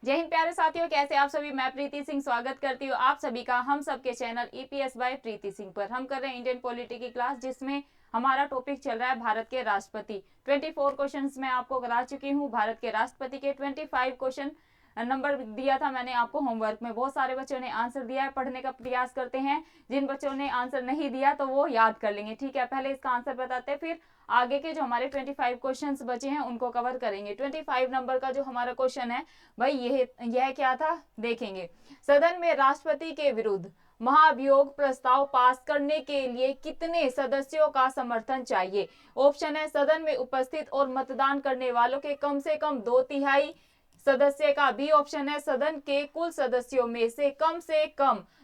जय हिंद प्यारे साथियों, कैसे आप सभी। मैं प्रीति सिंह स्वागत करती हूँ आप सभी का हम सबके चैनल ईपीएस बाय प्रीति सिंह पर। हम कर रहे हैं इंडियन पॉलिटी की क्लास, जिसमें हमारा टॉपिक चल रहा है भारत के राष्ट्रपति। 24 क्वेश्चंस मैं आपको करा चुकी हूँ भारत के राष्ट्रपति के। 25 क्वेश्चन नंबर दिया था मैंने आपको होमवर्क में। बहुत सारे बच्चों ने आंसर दिया है, पढ़ने का प्रयास करते हैं। जिन बच्चों ने आंसर नहीं दिया तो वो याद कर लेंगे, ठीक है। पहले इसका आंसर बताते हैं, फिर आगे के जो हमारे 25 क्वेश्चंस बचे हैं उनको कवर करेंगे। 25 नंबर का जो हमारा क्वेश्चन है भाई, यह क्या था देखेंगे। सदन में राष्ट्रपति के विरुद्ध महाभियोग प्रस्ताव पास करने के लिए कितने सदस्यों का समर्थन चाहिए। ऑप्शन है सदन में उपस्थित और मतदान करने वालों के कम से कम 2/3 सदस्य का। बी ऑप्शन है सदन के कुल सदस्यों में से कम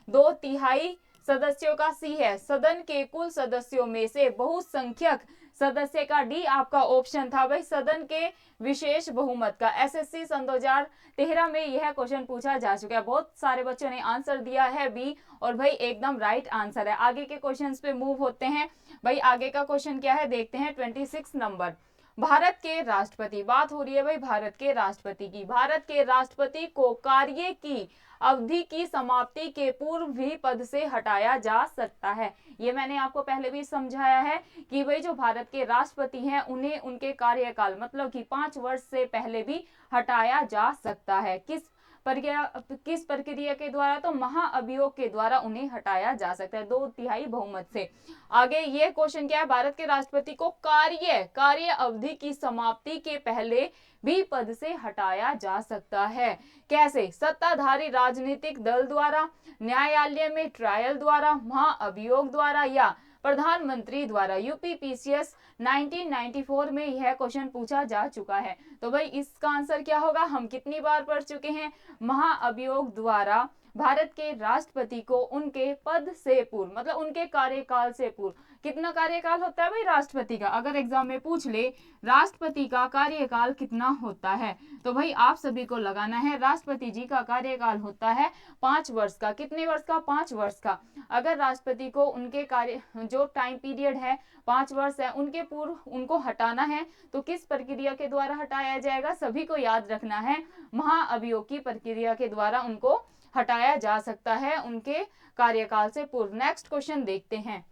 2/3 सदस्यों का। सी है सदन के कुल सदस्यों में से बहुसंख्यक सदस्य का। डी आपका ऑप्शन था भाई सदन के विशेष बहुमत का। एसएससी सन 2013 में यह क्वेश्चन पूछा जा चुका है। बहुत सारे बच्चों ने आंसर दिया है बी, और भाई एकदम राइट आंसर है। आगे के क्वेश्चंस पे मूव होते हैं भाई। आगे का क्वेश्चन क्या है देखते हैं। 26 नंबर, भारत के राष्ट्रपति, बात हो रही है भाई भारत के राष्ट्रपति की। भारत के राष्ट्रपति को कार्य की अवधि की समाप्ति के पूर्व भी पद से हटाया जा सकता है। ये मैंने आपको पहले भी समझाया है कि भाई जो भारत के राष्ट्रपति हैं उन्हें उनके कार्यकाल मतलब कि 5 वर्ष से पहले भी हटाया जा सकता है। किस प्रक्रिया के द्वारा, तो महाअभियोग के द्वारा उन्हें हटाया जा सकता है 2/3 बहुमत से। आगे ये क्वेश्चन क्या है, भारत के राष्ट्रपति को कार्य अवधि की समाप्ति के पहले भी पद से हटाया जा सकता है। कैसे? सत्ताधारी राजनीतिक दल द्वारा, न्यायालय में ट्रायल द्वारा, महाअभियोग द्वारा या प्रधानमंत्री द्वारा। यूपीपीसीएस 1994 में यह क्वेश्चन पूछा जा चुका है। तो भाई इसका आंसर क्या होगा, हम कितनी बार पढ़ चुके हैं। महाअभियोग द्वारा भारत के राष्ट्रपति को उनके पद से पूर्व मतलब उनके कार्यकाल से पूर्व। कितना कार्यकाल होता है भाई राष्ट्रपति का, अगर एग्जाम में पूछ ले राष्ट्रपति का कार्यकाल कितना होता है, तो भाई आप सभी को लगाना है राष्ट्रपति जी का कार्यकाल होता है 5 वर्ष का। कितने वर्ष का? 5 वर्ष का। अगर राष्ट्रपति को उनके कार्य जो टाइम पीरियड है 5 वर्ष है, उनके पूर्व उनको हटाना है तो किस प्रक्रिया के द्वारा हटाया जाएगा, सभी को याद रखना है। महाअभियोग की प्रक्रिया के द्वारा उनको हटाया जा सकता है उनके कार्यकाल से पूर्व। नेक्स्ट क्वेश्चन देखते हैं।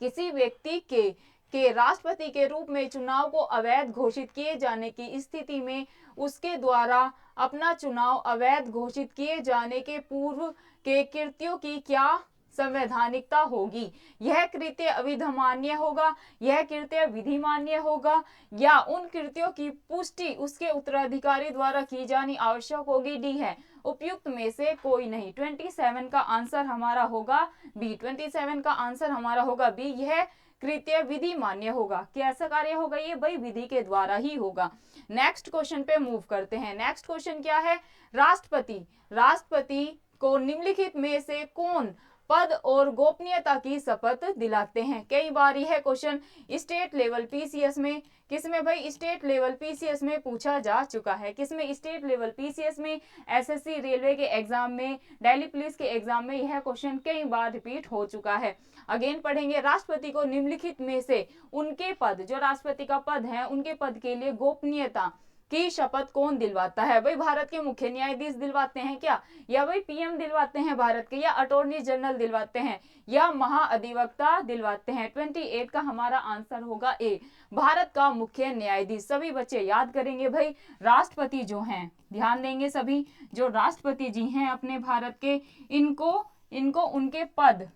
किसी व्यक्ति के राष्ट्रपति के रूप में चुनाव को अवैध घोषित किए जाने की स्थिति में उसके द्वारा अपना चुनाव अवैध घोषित किए जाने के पूर्व के कृत्यों की क्या संवैधानिकता होगी। यह कृत्य अविधिमान्य होगा, यह कृत्य विधिमान्य होगा, या उन कृत्यों की पुष्टि उसके उत्तराधिकारी द्वारा की जानी आवश्यक होगी। डी है उपयुक्त में से कोई नहीं। 27 का आंसर हमारा होगा बी। 27 का आंसर हमारा होगा बी। यह कृत्य विधि मान्य होगा। कैसा कार्य होगा ये भाई, विधि के द्वारा ही होगा। नेक्स्ट क्वेश्चन पे मूव करते हैं। नेक्स्ट क्वेश्चन क्या है, राष्ट्रपति को निम्नलिखित में से कौन पद और गोपनीयता की शपथ दिलाते हैं। कई बार यह क्वेश्चन स्टेट लेवल पीसीएस में, किसमें भाई, स्टेट लेवल पीसीएस में पूछा जा चुका है। किसमें? स्टेट लेवल पीसीएस में, एसएससी रेलवे के एग्जाम में, दिल्ली पुलिस के एग्जाम में यह क्वेश्चन कई बार रिपीट हो चुका है। अगेन पढ़ेंगे। राष्ट्रपति को निम्नलिखित में से उनके पद, जो राष्ट्रपति का पद है उनके पद के लिए गोपनीयता की शपथ कौन दिलवाता है। भाई भारत के मुख्य न्यायाधीश दिलवाते हैं क्या, या भाई पीएम दिलवाते हैं भारत के, या अटॉर्नी जनरल दिलवाते हैं, या महाअधिवक्ता दिलवाते हैं। 28 का हमारा आंसर होगा ए, भारत का मुख्य न्यायाधीश। सभी बच्चे याद करेंगे भाई, राष्ट्रपति जो हैं, ध्यान देंगे सभी, जो राष्ट्रपति जी हैं अपने भारत के, इनको उनके पद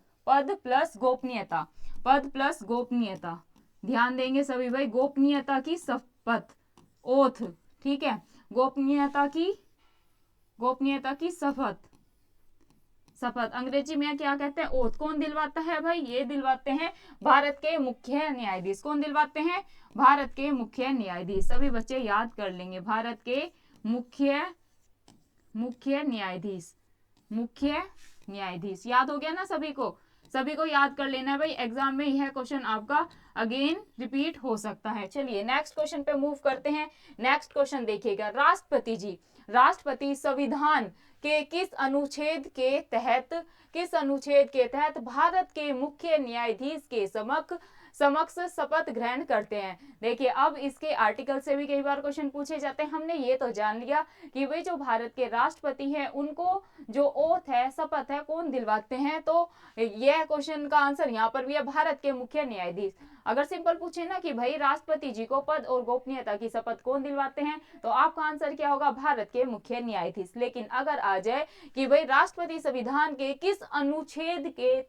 प्लस गोपनीयता, ध्यान देंगे सभी भाई, गोपनीयता की शपथ, ओथ, ठीक है, गोपनीयता की शपथ अंग्रेजी में क्या कहते हैं, ओथ। कौन दिलवाता है भाई, ये दिलवाते हैं भारत के मुख्य न्यायाधीश। कौन दिलवाते हैं? भारत के मुख्य न्यायाधीश। सभी बच्चे याद कर लेंगे, भारत के मुख्य न्यायाधीश याद हो गया ना सभी को याद कर लेना है भाई। एग्जाम में यह क्वेश्चन आपका अगेन रिपीट हो सकता है। चलिए नेक्स्ट क्वेश्चन पे मूव करते हैं। नेक्स्ट क्वेश्चन देखिएगा। राष्ट्रपति संविधान के किस अनुच्छेद के तहत भारत के मुख्य न्यायाधीश के समक्ष शपथ ग्रहण करते हैं। देखिए अब इसके आर्टिकल से भी कई बार क्वेश्चन पूछे जाते हैं। हमने ये तो जान लिया कि वे जो भारत के राष्ट्रपति हैं उनको जो ओथ है, शपथ है, कौन दिलवाते हैं, तो यह क्वेश्चन का आंसर यहाँ पर भी है भारत के मुख्य न्यायाधीश। अगर सिंपल पूछे ना कि भाई राष्ट्रपति जी को पद और गोपनीयता की शपथ कौन दिलवाते हैं, तो आपका आंसर क्या होगा, भारत के मुख्य न्यायाधीश। लेकिन अगर आ जाए कि भाई राष्ट्रपति संविधान के किस अनुच्छेद के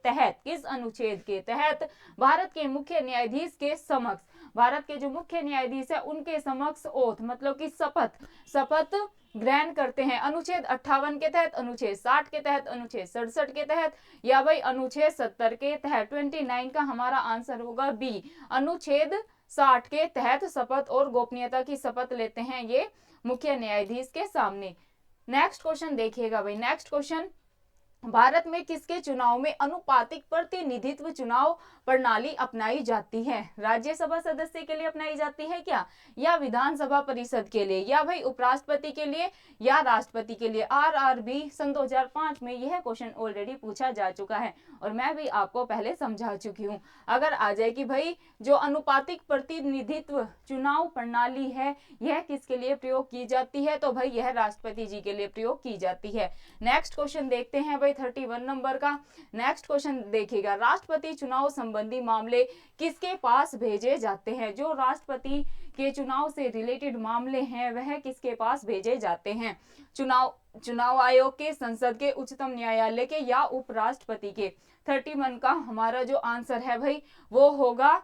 तहत भारत के मुख्य न्यायाधीश के समक्ष, भारत के जो मुख्य न्यायाधीश है उनके समक्ष ओथ मतलब कि शपथ ग्रहण करते हैं, अनुच्छेद 58 के तहत, अनुच्छेद 60 के तहत, अनुच्छेद 67 के तहत, या भाई अनुच्छेद 70 के तहत। 29 का हमारा आंसर होगा बी, अनुच्छेद 60 के तहत शपथ और गोपनीयता की शपथ लेते हैं ये मुख्य न्यायाधीश के सामने। नेक्स्ट क्वेश्चन देखिएगा भाई, नेक्स्ट क्वेश्चन, भारत में किसके चुनाव में अनुपातिक प्रतिनिधित्व चुनाव प्रणाली अपनाई जाती है? राज्यसभा सदस्य के लिए अपनाई जाती है क्या, या विधानसभा परिषद के लिए, या भाई उपराष्ट्रपति के लिए, या राष्ट्रपति के लिए? आरआरबी सन 2005 में यह क्वेश्चन ऑलरेडी पूछा जा चुका है और मैं भी आपको पहले समझा चुकी हूँ। अगर आ जाए कि भाई जो अनुपातिक प्रतिनिधित्व चुनाव प्रणाली है यह किसके लिए प्रयोग की जाती है, तो भाई यह राष्ट्रपति जी के लिए प्रयोग की जाती है। नेक्स्ट क्वेश्चन देखते हैं भाई 31 नंबर का। नेक्स्ट क्वेश्चन देखिएगा, राष्ट्रपति चुनाव संबंधी मामले किसके पास भेजे जाते हैं? जो राष्ट्रपति के चुनाव से रिलेटेड मामले हैं वह किसके पास भेजे जाते हैं? चुनाव आयोग के, संसद के, उच्चतम न्यायालय के, या उपराष्ट्रपति के? 31 का हमारा जो आंसर है भाई वो होगा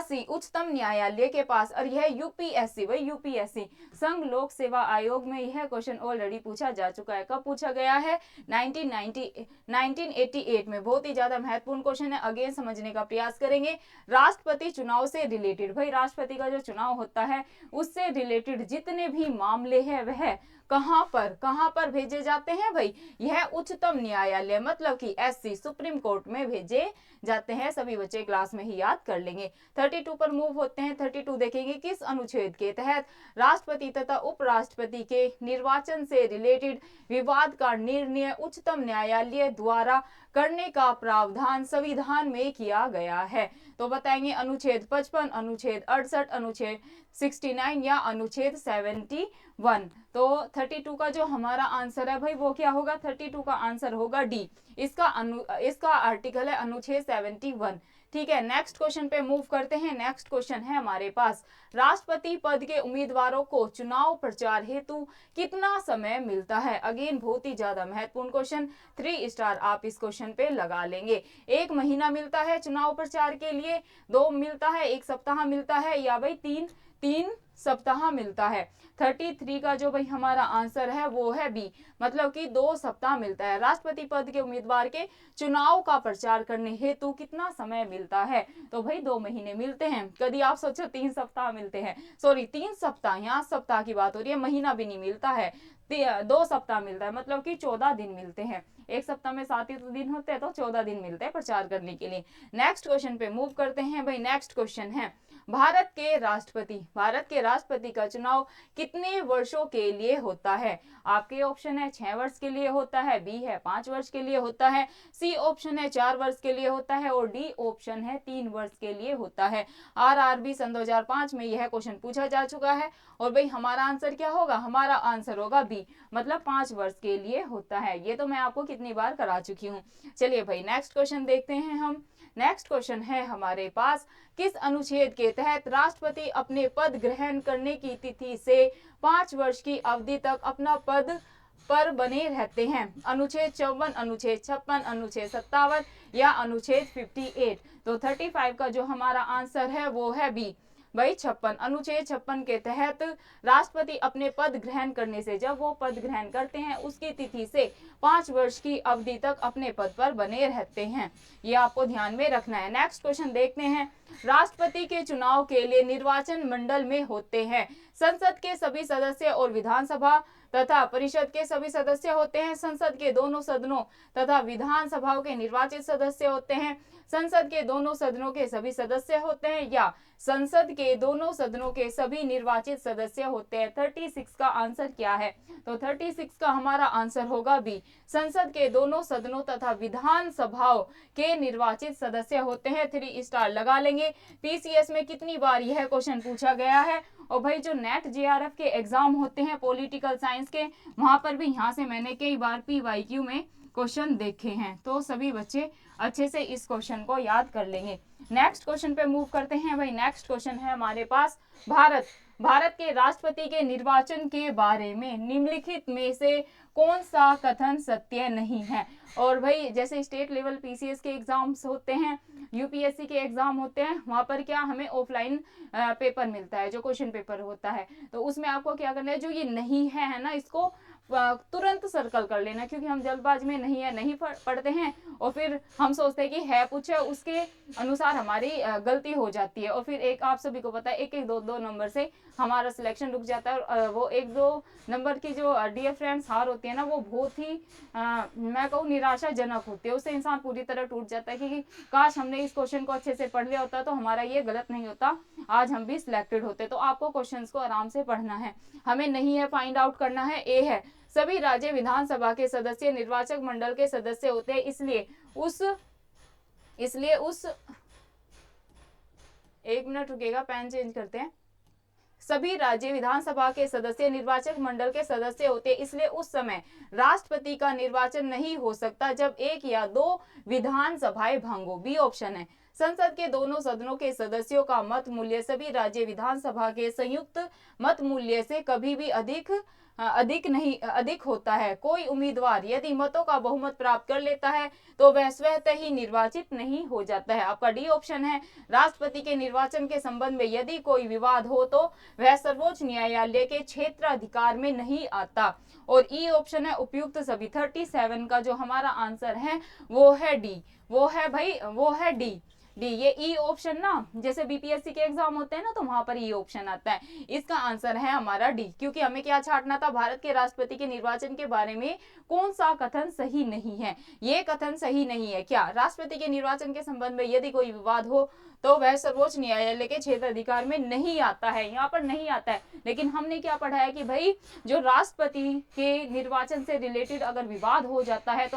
सी, उच्चतम न्यायालय के पास। और यह यूपीएससी, भाई यूपीएससी संघ लोक सेवा आयोग में यह क्वेश्चन ऑलरेडी पूछा जा चुका है। कब पूछा गया है? 1988 में। बहुत ही ज्यादा महत्वपूर्ण क्वेश्चन है, अगेन समझने का प्रयास करेंगे। राष्ट्रपति चुनाव से रिलेटेड, भाई राष्ट्रपति का जो चुनाव होता है उससे रिलेटेड जितने भी मामले हैं वह कहां पर भेजे जाते हैं भाई? यह उच्चतम न्यायालय मतलब कि एससी सुप्रीम कोर्ट में भेजे जाते हैं। सभी बच्चे क्लास में ही याद कर लेंगे। 32 पर मूव होते हैं। 32 देखेंगे, किस अनुच्छेद के तहत राष्ट्रपति तथा उपराष्ट्रपति के निर्वाचन से रिलेटेड विवाद का निर्णय उच्चतम न्यायालय द्वारा करने का प्रावधान संविधान में किया गया है? तो बताएंगे अनुच्छेद 55, अनुच्छेद 68, अनुच्छेद 69 या अनुच्छेद 71। तो 32 का जो हमारा आंसर है भाई वो क्या होगा? 32 का आंसर होगा डी, इसका आर्टिकल है अनुच्छेद 71। ठीक है, नेक्स्ट क्वेश्चन पे मूव करते हैं। नेक्स्ट क्वेश्चन है हमारे पास, राष्ट्रपति पद के उम्मीदवारों को चुनाव प्रचार हेतु कितना समय मिलता है? अगेन बहुत ही ज्यादा महत्वपूर्ण क्वेश्चन, 3 स्टार आप इस क्वेश्चन पे लगा लेंगे। 1 महीना मिलता है चुनाव प्रचार के लिए, 2 मिलता है, 1 सप्ताह मिलता है, या भाई 3 सप्ताह मिलता है। 33 का जो भाई हमारा आंसर है वो है बी, मतलब कि 2 सप्ताह मिलता है। राष्ट्रपति पद के उम्मीदवार के चुनाव का प्रचार करने हेतु कितना समय मिलता है? तो भाई 2 महीने मिलते हैं। कभी आप सोचो 3 सप्ताह मिलते हैं, सॉरी 3 सप्ताह, यहाँ सप्ताह की बात हो रही है, महीना भी नहीं मिलता है। 2 सप्ताह मिलता है, मतलब कि 14 दिन मिलते हैं। एक सप्ताह में 7 ही तो दिन होते हैं, तो 14 दिन मिलते हैं प्रचार करने के लिए। नेक्स्ट क्वेश्चन पे मूव करते हैं भाई। नेक्स्ट क्वेश्चन है, भारत के राष्ट्रपति का चुनाव कितने वर्षों के लिए होता है? आपके ऑप्शन है 6 वर्ष के लिए होता है, बी है 5 वर्ष के लिए होता है, सी ऑप्शन है 4 वर्ष के लिए होता है, और डी ऑप्शन है 3 वर्ष के लिए होता है। आरआरबी सन 2005 में यह क्वेश्चन पूछा जा चुका है। और भाई हमारा आंसर क्या होगा? हमारा आंसर होगा बी, मतलब 5 वर्ष के लिए होता है। ये तो मैं आपको कितनी बार करा चुकी हूँ। चलिए भाई नेक्स्ट क्वेश्चन देखते हैं हम। नेक्स्ट क्वेश्चन है हमारे पास, किस अनुच्छेद के तहत राष्ट्रपति अपने पद ग्रहण करने की तिथि से 5 वर्ष की अवधि तक अपना पद पर बने रहते हैं? अनुच्छेद 54, अनुच्छेद 56, अनुच्छेद 57 या अनुच्छेद 58? तो 35 का जो हमारा आंसर है वो है बी, भाई 56। अनुच्छेद 56 के तहत राष्ट्रपति अपने पद ग्रहण करने से, जब वो पद ग्रहण करते हैं उसकी तिथि से 5 वर्ष की अवधि तक अपने पद पर बने रहते हैं। ये आपको ध्यान में रखना है। नेक्स्ट क्वेश्चन देखते हैं, राष्ट्रपति के चुनाव के लिए निर्वाचन मंडल में होते हैं संसद के सभी सदस्य और विधानसभा तथा परिषद के सभी सदस्य होते हैं। संसद के दोनों सदनों तथा विधानसभाओं के निर्वाचित सदस्य होते हैं। संसद के दोनों सदनों के सभी सदस्य होते हैं या संसद के दोनों सदनों के सभी निर्वाचित सदस्य होते हैं। 36 का आंसर क्या है? तो 36 का हमारा आंसर होगा बी, संसद के दोनों सदनों तथा विधानसभाओं के निर्वाचित सदस्य होते हैं। 3 स्टार लगा लेंगे। पीसीएस में कितनी बार यह क्वेश्चन पूछा गया है? और भाई जो नेट जेआरएफ के एग्जाम होते हैं पॉलिटिकल साइंस के, वहां पर भी यहाँ से मैंने कई बार पीवाईक्यू में क्वेश्चन देखे हैं, तो सभी बच्चे अच्छे से इस क्वेश्चन को याद कर लेंगे। नेक्स्ट क्वेश्चन पे मूव करते हैं। भाई नेक्स्ट क्वेश्चन है हमारे पास, भारत के राष्ट्रपति के निर्वाचन के बारे में निम्नलिखित में से कौन सा कथन सत्य नहीं है? और भाई जैसे स्टेट लेवल पीसीएस के एग्जाम्स होते हैं, यूपीएससी के एग्जाम होते हैं, वहां पर क्या हमें ऑफलाइन पेपर मिलता है, जो क्वेश्चन पेपर होता है, तो उसमें आपको क्या करना है, जो ये नहीं है ना, इसको तुरंत सर्कल कर लेना, क्योंकि हम जल्दबाजी में नहीं है नहीं पढ़ते हैं और फिर हम सोचते हैं कि है पूछे, उसके अनुसार हमारी गलती हो जाती है और फिर एक आप सभी को पता है एक एक दो नंबर से हमारा सिलेक्शन रुक जाता है। और वो 1-2 नंबर की जो डियर फ्रेंड्स हार होती है ना, वो बहुत ही मैं कहूँ निराशाजनक होती है। उससे इंसान पूरी तरह टूट जाता है कि काश हमने इस क्वेश्चन को अच्छे से पढ़ लिया होता तो हमारा ये गलत नहीं होता, आज हम भी सिलेक्टेड होते। तो आपको क्वेश्चन को आराम से पढ़ना है, हमें नहीं है फाइंड आउट करना है। ए है, सभी राज्य विधानसभा के सदस्य निर्वाचक मंडल के सदस्य होते हैं, इसलिए उस एक मिनट रुकेगा, पेन चेंज करते हैं। सभी राज्य विधानसभा के सदस्य निर्वाचक मंडल के सदस्य होते हैं, इसलिए उस समय राष्ट्रपति का निर्वाचन नहीं हो सकता जब 1 या 2 विधानसभाएं भंग हो। बी ऑप्शन है, संसद के दोनों सदनों के सदस्यों का मत मूल्य सभी राज्य विधानसभा के संयुक्त मत मूल्य से कभी भी अधिक होता है। कोई उम्मीदवार यदि मतों का बहुमत प्राप्त कर लेता है तो वह स्वतः ही निर्वाचित नहीं हो जाता है। आपका डी ऑप्शन है, राष्ट्रपति के निर्वाचन के संबंध में यदि कोई विवाद हो तो वह सर्वोच्च न्यायालय के क्षेत्राधिकार में नहीं आता। और ई ऑप्शन है उपयुक्त सभी। 37 का जो हमारा आंसर है वो है डी, वो है डी। ये ई ऑप्शन ना, जैसे बीपीएससी के एग्जाम होते हैं ना, तो वहां पर ई ऑप्शन आता है। इसका आंसर है हमारा डी, क्योंकि हमें क्या छांटना था, भारत के राष्ट्रपति के निर्वाचन के बारे में कौन सा कथन सही नहीं है। ये कथन सही नहीं है क्या, राष्ट्रपति के निर्वाचन के संबंध में यदि कोई विवाद हो तो वह सर्वोच्च न्यायालय के क्षेत्राधिकार में नहीं आता है, यहाँ पर नहीं आता है। लेकिन हमने क्या पढ़ा है कि भाई जो राष्ट्रपति के निर्वाचन से रिलेटेड अगर विवाद हो जाता है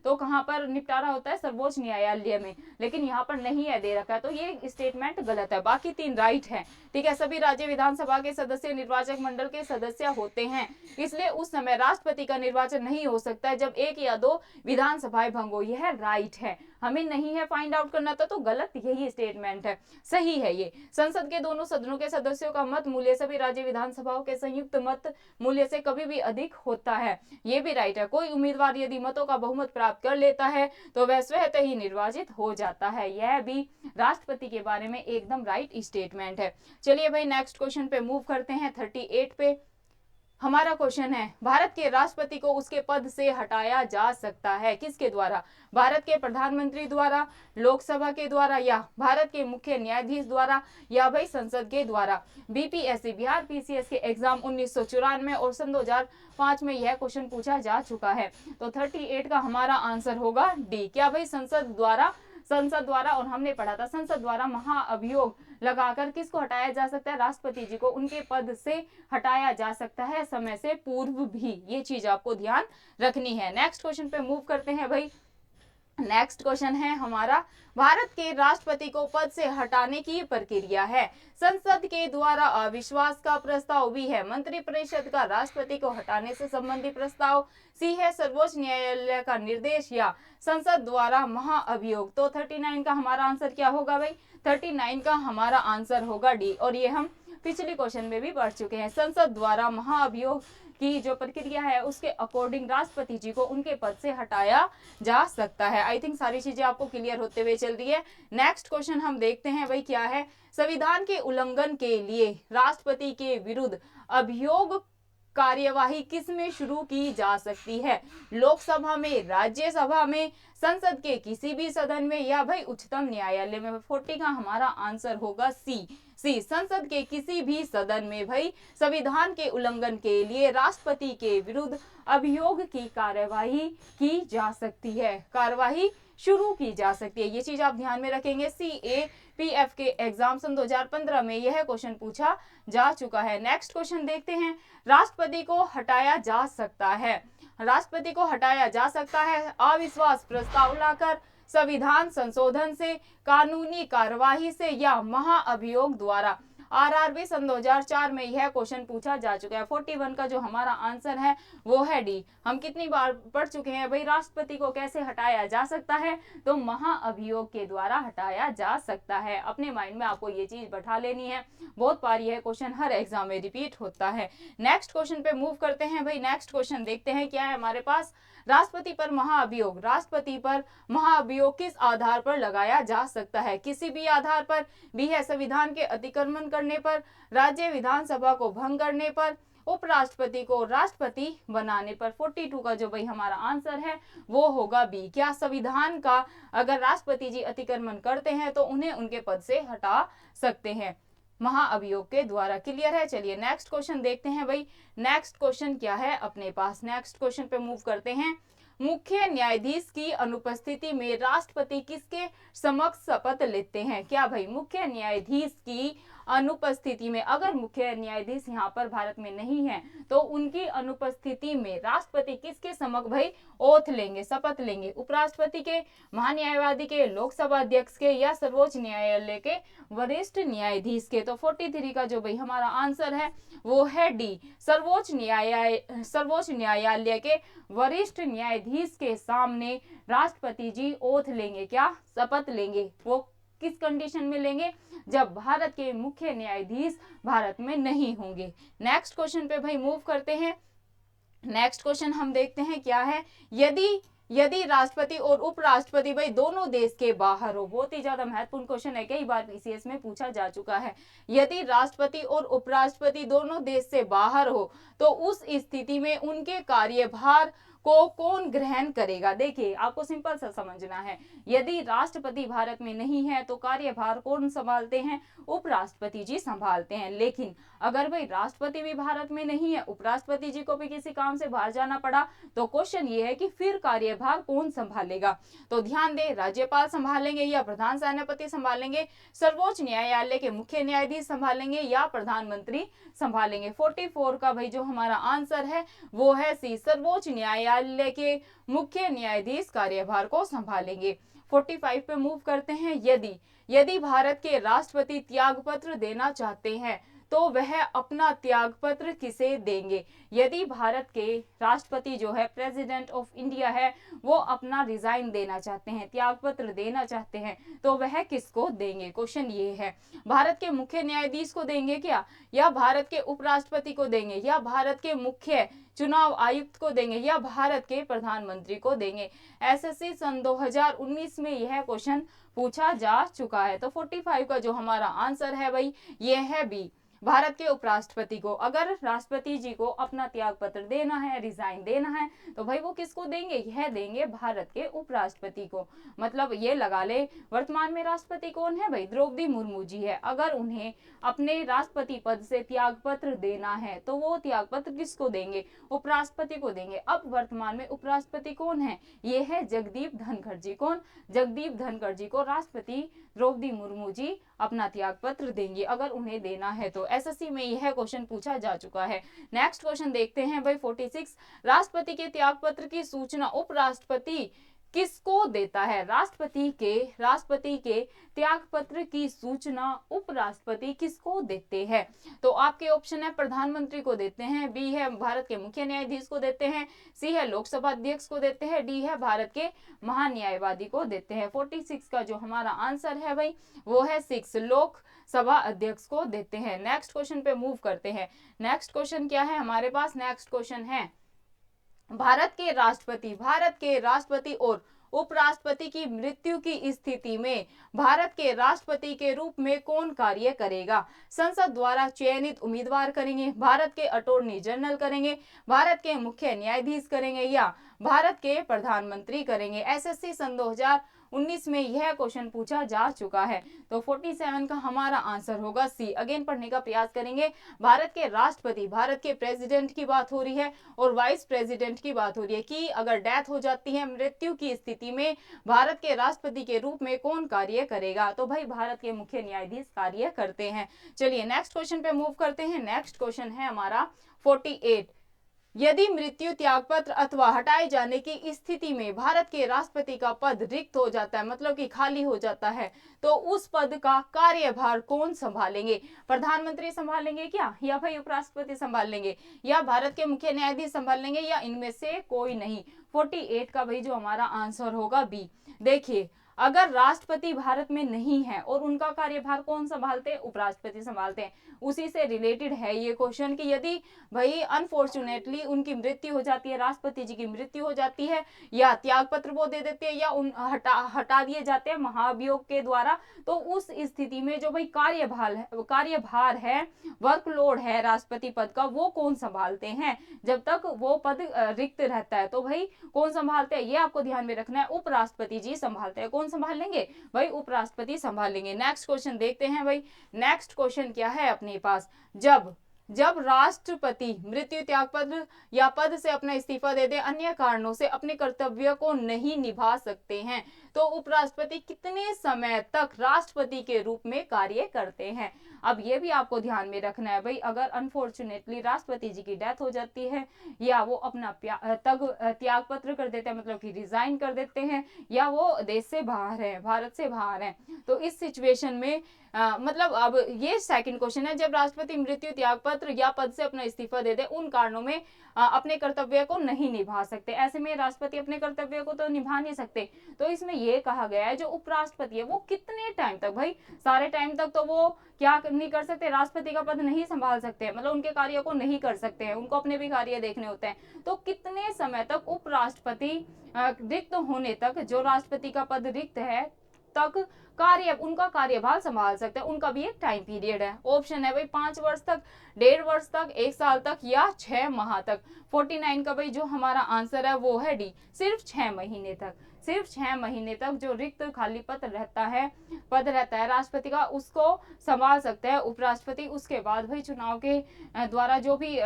तो कहाँ पर निपटारा होता है, सर्वोच्च न्यायालय में। लेकिन यहाँ पर नहीं है दे रखा है, तो ये स्टेटमेंट गलत है। बाकी 3 राइट है, ठीक है। सभी राज्य विधानसभा के सदस्य निर्वाचक मंडल के सदस्य होते हैं, इसलिए उस समय राष्ट्रपति का निर्वाचन नहीं हो सकता है जब 1 या 2 विधानसभाएं भंग हो। यह राइट है, हमें नहीं है फाइंड आउट करना था, तो गलत यही स्टेटमेंट है। सही है ये, संसद के दोनों सदनों के सदस्यों का मत मूल्य सभी राज्य विधानसभाओं के संयुक्त मत मूल्य से कभी भी अधिक होता है, ये भी राइट है। कोई उम्मीदवार यदि मतों का बहुमत प्राप्त कर लेता है तो वह स्वतः ही निर्वाचित हो जाता है, यह भी राष्ट्रपति के बारे में एकदम राइट स्टेटमेंट है। चलिए भाई नेक्स्ट क्वेश्चन पे मूव करते हैं। 38 पे हमारा क्वेश्चन है, भारत के राष्ट्रपति को उसके पद से हटाया जा सकता है किसके द्वारा? भारत के प्रधानमंत्री द्वारा, लोकसभा के द्वारा, या भारत के मुख्य न्यायाधीश द्वारा, या भाई संसद के द्वारा। बीपीएससी बिहार पीसीएस के एग्जाम 1994 और सन 2005 में यह क्वेश्चन पूछा जा चुका है। तो 38 का हमारा आंसर होगा डी। क्या भाई संसद द्वारा, और हमने पढ़ा था संसद द्वारा महाअभियोग लगाकर किसको हटाया जा सकता है? राष्ट्रपति जी को उनके पद से हटाया जा सकता है समय से पूर्व भी, ये चीज आपको ध्यान रखनी है। नेक्स्ट क्वेश्चन पे मूव करते हैं भाई। नेक्स्ट क्वेश्चन है हमारा, भारत के राष्ट्रपति को पद से हटाने की प्रक्रिया है। संसद के द्वारा अविश्वास का प्रस्ताव, भी है मंत्रिपरिषद का राष्ट्रपति को हटाने से संबंधित प्रस्ताव, सी है सर्वोच्च न्यायालय का निर्देश, या संसद द्वारा महाअभियोग। तो 39 का हमारा आंसर क्या होगा भाई? 39 का हमारा आंसर होगा डी, और ये हम पिछले क्वेश्चन में भी पढ़ चुके हैं। संसद द्वारा महाअभियोग की जो प्रक्रिया है उसके अकॉर्डिंग राष्ट्रपति जी को उनके पद से हटाया जा सकता है। आई थिंक सारी चीजें आपको क्लियर होते हुए चल रही है। नेक्स्ट क्वेश्चन हम देखते हैं भाई क्या है, संविधान के उल्लंघन के लिए राष्ट्रपति के विरुद्ध अभियोग कार्यवाही किसमें शुरू की जा सकती है? लोकसभा में, राज्यसभा में, संसद के किसी भी सदन में, या भाई उच्चतम न्यायालय में। 40 का हमारा आंसर होगा सी, सी संसद के किसी भी सदन में भाई संविधान के उल्लंघन के लिए राष्ट्रपति के विरुद्ध अभियोग की कार्यवाही की जा सकती है, कार्यवाही शुरू की जा सकती है। ये चीज आप ध्यान में रखेंगे। CAPF के एग्जाम सन 2015 में यह क्वेश्चन पूछा जा चुका है। नेक्स्ट क्वेश्चन देखते हैं। राष्ट्रपति को हटाया जा सकता है, राष्ट्रपति को हटाया जा सकता है अविश्वास प्रस्ताव लाकर, संविधान संशोधन से, कानूनी कार्यवाही से या महाअभियोग द्वारा। RRB सन 2004 में यह क्वेश्चन पूछा जा चुका है। 41 का जो हमारा आंसर है वो है डी। हम कितनी बार पढ़ चुके हैं भाई राष्ट्रपति को कैसे हटाया जा सकता है, तो महाअभियोग के द्वारा हटाया जा सकता है। अपने माइंड में आपको ये चीज बैठा लेनी है, बहुत बार यह क्वेश्चन हर एग्जाम में रिपीट होता है। नेक्स्ट क्वेश्चन पे मूव करते हैं भाई। नेक्स्ट क्वेश्चन देखते हैं क्या है हमारे पास। राष्ट्रपति पर महाअभियोग, राष्ट्रपति पर महाअभियोग किस आधार पर लगाया जा सकता है? किसी भी आधार पर। बी है संविधान के अतिक्रमण करने पर, राज्य विधानसभा को भंग करने पर, उपराष्ट्रपति को राष्ट्रपति बनाने पर। 42 का जो भाई हमारा आंसर है वो होगा बी। क्या संविधान का अगर राष्ट्रपति जी अतिक्रमण करते हैं तो उन्हें उनके पद से हटा सकते हैं महाअभियोग के द्वारा। क्लियर है? चलिए नेक्स्ट क्वेश्चन देखते हैं भाई। नेक्स्ट क्वेश्चन क्या है अपने पास। नेक्स्ट क्वेश्चन पे मूव करते हैं। मुख्य न्यायाधीश की अनुपस्थिति में राष्ट्रपति किसके समक्ष शपथ लेते हैं? क्या भाई मुख्य न्यायाधीश की अनुपस्थिति में, अगर मुख्य न्यायाधीश यहाँ पर भारत में नहीं है तो उनकी अनुपस्थिति में राष्ट्रपति किसके समक्ष भाई ओथ लेंगे, शपथ लेंगे? उपराष्ट्रपति के, महान्यायवादी के, लोकसभा अध्यक्ष के या सर्वोच्च न्यायालय के वरिष्ठ न्यायाधीश के? तो 43 का जो भाई हमारा आंसर है वो है डी। सर्वोच्च न्यायालय के वरिष्ठ न्यायाधीश के सामने राष्ट्रपति जी ओथ लेंगे, क्या शपथ लेंगे? वो किस कंडीशन में लेंगे? जब भारत के मुख्य न्यायाधीश भारत में नहीं होंगे। नेक्स्ट क्वेश्चन पे भाई मूव करते हैं। नेक्स्ट क्वेश्चन हम देखते हैं क्या है। यदि राष्ट्रपति और उपराष्ट्रपति भाई दोनों देश के बाहर हो, बहुत ही ज्यादा महत्वपूर्ण क्वेश्चन है, कई बार PCS में पूछा जा चुका है। यदि राष्ट्रपति और उपराष्ट्रपति दोनों देश से बाहर हो तो उस स्थिति में उनके कार्यभार को कौन ग्रहण करेगा? देखिए आपको सिंपल सा समझना है। यदि राष्ट्रपति भारत में नहीं है तो कार्यभार कौन संभालते हैं? उपराष्ट्रपति जी संभालते हैं। लेकिन अगर भाई राष्ट्रपति भी भारत में नहीं है, उपराष्ट्रपति जी को भी किसी काम से बाहर जाना पड़ा, तो क्वेश्चन ये है कि फिर कार्यभार कौन संभालेगा? तो ध्यान दे, राज्यपाल संभालेंगे या प्रधान सेनापति संभालेंगे, सर्वोच्च न्यायालय के मुख्य न्यायाधीश संभालेंगे या प्रधानमंत्री संभालेंगे? 44 का भाई जो हमारा आंसर है वो है सी, सर्वोच्च न्यायालय के मुख्य न्यायाधीश कार्यभार को संभालेंगे। 45 पे मूव करते हैं। यदि भारत के राष्ट्रपति त्यागपत्र देना चाहते हैं तो वह अपना त्यागपत्र किसे देंगे? यदि भारत के राष्ट्रपति जो है, प्रेसिडेंट ऑफ इंडिया है, वो अपना रिजाइन देना चाहते हैं, त्यागपत्र देना चाहते हैं, तो वह किसको देंगे? क्वेश्चन ये है। भारत के मुख्य न्यायाधीश को देंगे क्या, या भारत के उपराष्ट्रपति को देंगे, या भारत के मुख्य चुनाव आयुक्त को देंगे, या भारत के प्रधानमंत्री को देंगे? SSC सन 2019 में यह क्वेश्चन पूछा जा चुका है। तो 45 का जो हमारा आंसर है भाई ये है बी, भारत के उपराष्ट्रपति को। अगर राष्ट्रपति जी को अपना त्यागपत्र देना है, रिजाइन देना है, तो भाई वो किसको देंगे? यह देंगे भारत के उपराष्ट्रपति को। मतलब ये लगा ले, वर्तमान में राष्ट्रपति कौन है भाई? द्रौपदी मुर्मू जी है। अगर उन्हें अपने राष्ट्रपति पद से त्यागपत्र देना है तो वो त्यागपत्र किसको देंगे? उपराष्ट्रपति को देंगे। अब वर्तमान में उपराष्ट्रपति कौन है? ये है जगदीप धनखड़ जी। कौन? जगदीप धनखड़ जी को राष्ट्रपति द्रौपदी मुर्मू जी अपना त्यागपत्र देंगे अगर उन्हें देना है तो। SSC में यह क्वेश्चन पूछा जा चुका है। नेक्स्ट क्वेश्चन देखते हैं भाई 46। राष्ट्रपति के त्यागपत्र की सूचना उपराष्ट्रपति किसको देता है? राष्ट्रपति के त्यागपत्र की सूचना उपराष्ट्रपति किसको देते हैं? तो आपके ऑप्शन है प्रधानमंत्री को देते हैं, बी है भारत के मुख्य न्यायाधीश को देते हैं, सी है लोकसभा अध्यक्ष को देते हैं, डी है भारत के महान्यायवादी को देते हैं। 46 का जो हमारा आंसर है भाई वो है 6, लोकसभा अध्यक्ष को देते हैं। नेक्स्ट क्वेश्चन पे मूव करते हैं। नेक्स्ट क्वेश्चन क्या है हमारे पास? नेक्स्ट क्वेश्चन है भारत के राष्ट्रपति और उपराष्ट्रपति की मृत्यु की स्थिति में भारत के राष्ट्रपति के रूप में कौन कार्य करेगा? संसद द्वारा चयनित उम्मीदवार करेंगे, भारत के अटॉर्नी जनरल करेंगे, भारत के मुख्य न्यायाधीश करेंगे, या भारत के प्रधानमंत्री करेंगे? SSC सन 2019 में यह क्वेश्चन पूछा जा चुका है। तो 47 का हमारा आंसर होगा सी। अगेन पढ़ने का प्रयास करेंगे। भारत के राष्ट्रपति, भारत के प्रेसिडेंट की बात हो रही है और वाइस प्रेसिडेंट की बात हो रही है कि अगर डेथ हो जाती है, मृत्यु की स्थिति में भारत के राष्ट्रपति के रूप में कौन कार्य करेगा? तो भाई भारत के मुख्य न्यायाधीश कार्य करते हैं। चलिए नेक्स्ट क्वेश्चन पे मूव करते हैं। नेक्स्ट क्वेश्चन है हमारा 48। यदि मृत्यु, त्यागपत्र अथवा हटाए जाने की स्थिति में भारत के राष्ट्रपति का पद रिक्त हो जाता है, मतलब कि खाली हो जाता है, तो उस पद का कार्यभार कौन संभालेंगे? प्रधानमंत्री संभालेंगे क्या, या भाई उपराष्ट्रपति संभाल लेंगे, या भारत के मुख्य न्यायाधीश संभाल लेंगे, या इनमें से कोई नहीं? 48 का भाई जो हमारा आंसर होगा बी। देखिए अगर राष्ट्रपति भारत में नहीं है और उनका कार्यभार कौन संभालते हैं? उपराष्ट्रपति संभालते हैं। उसी से रिलेटेड है ये क्वेश्चन कि यदि भाई अनफॉर्चुनेटली उनकी मृत्यु हो जाती है, राष्ट्रपति जी की मृत्यु हो जाती है, या त्यागपत्र वो दे देते हैं, या हटा दिए जाते हैं महाभियोग के द्वारा, तो उस स्थिति में जो भाई कार्यभार है, वर्कलोड है राष्ट्रपति पद का, वो कौन संभालते हैं? जब तक वो पद रिक्त रहता है तो भाई कौन संभालते हैं? ये आपको ध्यान में रखना है, उपराष्ट्रपति जी संभालते हैं। कौन संभाल लेंगे? भाई उपराष्ट्रपति संभाल लेंगे। नेक्स्ट क्वेश्चन देखते हैं भाई। नेक्स्ट क्वेश्चन क्या है अपने पास? जब राष्ट्रपति मृत्यु, त्यागपत्र या पद से अपना इस्तीफा दे दे, अन्य कारणों से अपने कर्तव्य को नहीं निभा सकते हैं, तो उपराष्ट्रपति कितने समय तक राष्ट्रपति के रूप में कार्य करते हैं? अब ये भी आपको ध्यान में रखना है भाई, अगर अनफॉर्चुनेटली राष्ट्रपति जी की डेथ हो जाती है, या वो अपना त्यागपत्र कर देते हैं, मतलब कि रिजाइन कर देते हैं, या वो देश से बाहर है, भारत से बाहर है, तो इस सिचुएशन में मतलब अब ये सेकंड क्वेश्चन है, जब राष्ट्रपति मृत्यु, त्यागपत्र या पद से अपना इस्तीफा दे दे, उन कारणों में अपने कर्तव्य को नहीं निभा सकते, ऐसे में राष्ट्रपति अपने कर्तव्य को तो निभा नहीं सकते। तो इसमें ये कहा गया है जो उपराष्ट्रपति है वो कितने टाइम तक, भाई सारे टाइम तक तो वो क्या नहीं कर सकते, राष्ट्रपति का पद नहीं संभाल सकते, मतलब उनके कार्य को नहीं कर सकते हैं, उनको अपने भी कार्य देखने होते हैं। तो कितने समय तक उपराष्ट्रपति रिक्त होने तक, जो राष्ट्रपति का पद रिक्त है तक उनका कार्यभार संभाल सकते हैं? उनका भी एक टाइम पीरियड है। ऑप्शन है भाई 5 वर्ष तक, 1.5 वर्ष तक, 1 साल तक, या 6 माह तक। 49 का भाई जो हमारा आंसर है वो है डी, सिर्फ 6 महीने तक। सिर्फ 6 महीने तक जो रिक्त खाली पद रहता है राष्ट्रपति का, उसको संभाल सकते हैं उपराष्ट्रपति। उसके बाद भाई चुनाव के द्वारा जो भी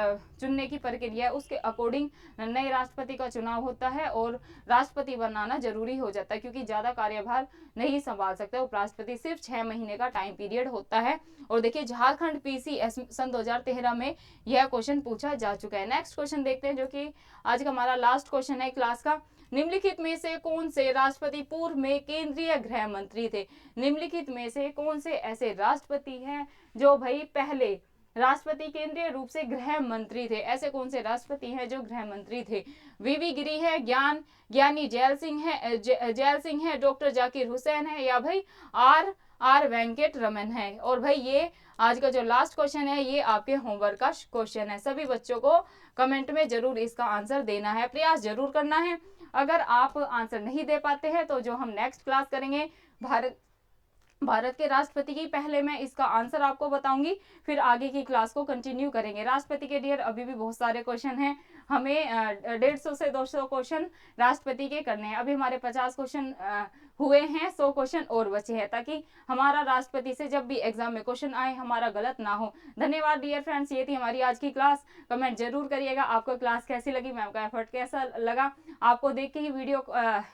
चुनने की प्रक्रिया है उसके अकॉर्डिंग नए राष्ट्रपति का चुनाव होता है और राष्ट्रपति बनाना जरूरी हो जाता है, क्योंकि ज्यादा कार्यभार नहीं संभाल सकते उपराष्ट्रपति। सिर्फ 6 महीने का टाइम पीरियड होता है। और देखिए झारखंड पीसीएस सन 2013 में यह क्वेश्चन पूछा जा चुका है। नेक्स्ट क्वेश्चन देखते हैं, जो कि आज का हमारा लास्ट क्वेश्चन है क्लास का। निम्नलिखित में से कौन से राष्ट्रपति पूर्व में केंद्रीय गृह मंत्री थे? निम्नलिखित में से कौन से ऐसे राष्ट्रपति हैं जो भाई पहले राष्ट्रपति केंद्रीय रूप से गृह मंत्री थे? ऐसे कौन से राष्ट्रपति हैं जो गृह मंत्री थे? वीवी गिरी है, ज्ञानी जैल सिंह है, डॉक्टर जाकिर हुसैन है, या भाई आर वेंकट रमन है। और भाई ये आज का जो लास्ट क्वेश्चन है ये आपके होमवर्क का क्वेश्चन है। सभी बच्चों को कमेंट में जरूर इसका आंसर देना है, प्रयास जरूर करना है। अगर आप आंसर नहीं दे पाते हैं तो जो हम नेक्स्ट क्लास करेंगे भारत के राष्ट्रपति की, पहले मैं इसका आंसर आपको बताऊंगी, फिर आगे की क्लास को कंटिन्यू करेंगे। राष्ट्रपति के डियर अभी भी बहुत सारे क्वेश्चन हैं, हमें 150 से 200 क्वेश्चन राष्ट्रपति के करने हैं। अभी हमारे 50 क्वेश्चन हुए हैं, 100 क्वेश्चन और बचे हैं, ताकि हमारा राष्ट्रपति से जब भी एग्जाम में क्वेश्चन आए हमारा गलत ना हो। धन्यवाद डियर फ्रेंड्स, ये थी हमारी आज की क्लास। कमेंट जरूर करिएगा आपको क्लास कैसी लगी, मैम का एफर्ट कैसा लगा, आपको देख के ही वीडियो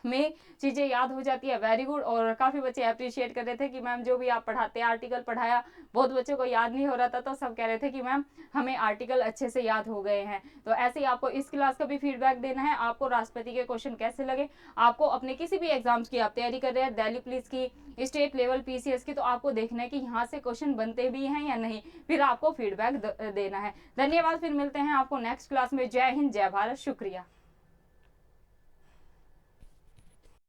में चीजें याद हो जाती है। Very good. और काफी बच्चे अप्रिशिएट कर रहे थे कि मैम जो भी आप पढ़ाते हैं, आर्टिकल पढ़ाया, बहुत बच्चों को याद नहीं हो रहा था, तो सब कह रहे थे कि मैम हमें आर्टिकल अच्छे से याद हो गए हैं। तो ऐसे ही आपको इस क्लास का भी फीडबैक देना है, आपको राष्ट्रपति के क्वेश्चन कैसे लगे, आपको अपने किसी भी एग्जाम्स की आप तैयारी कर रहे हैं, दिल्ली पुलिस की, स्टेट लेवल पीसीएस की, तो आपको देखना है कि यहाँ से क्वेश्चन बनते भी हैं या नहीं, फिर आपको फीडबैक देना है। धन्यवाद, फिर मिलते हैं आपको नेक्स्ट क्लास में। जय हिंद, जय भारत, शुक्रिया।